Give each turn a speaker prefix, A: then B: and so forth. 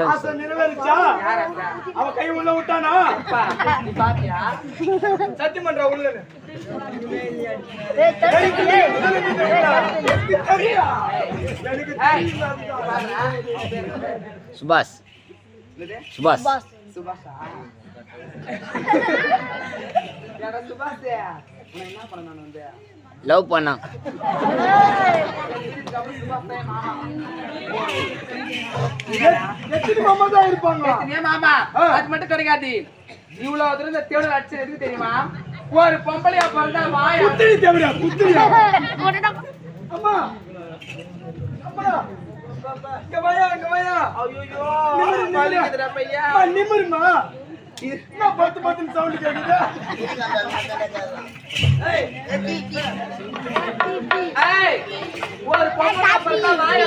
A: ஆசை நிறைவேறிச்சா? அவ கை உள்ள விட்டானா? சத்தியமன்றா உள்ள
B: சுபாஷ் சுபாஷ்
C: சுபாஷா சுபாஷ் என்ன பண்ண நான் வந்து
B: லவ் பண்ணா
A: மாமா தான் இருப்பாங்க.
C: மாமா அது மட்டும் கிடைக்காது. இவ்வளவு தூரம் இந்த தேவடல் அடிச்சு எதுக்கு தெரியுமா? ஒரு பொம்பளையா பிறந்தா வாயா
A: குத்திரி தேவடியா குத்திரியா? அம்மா அம்மா இங்க வாயா இங்க வாயா.
C: ஐயோ
A: நிமிருடா பையா. நிமிருமா. என்ன பத்து சவுண்ட் கேக்குது?
C: ஏய் ஒரு பொம்பளையா பிறந்தா வாயா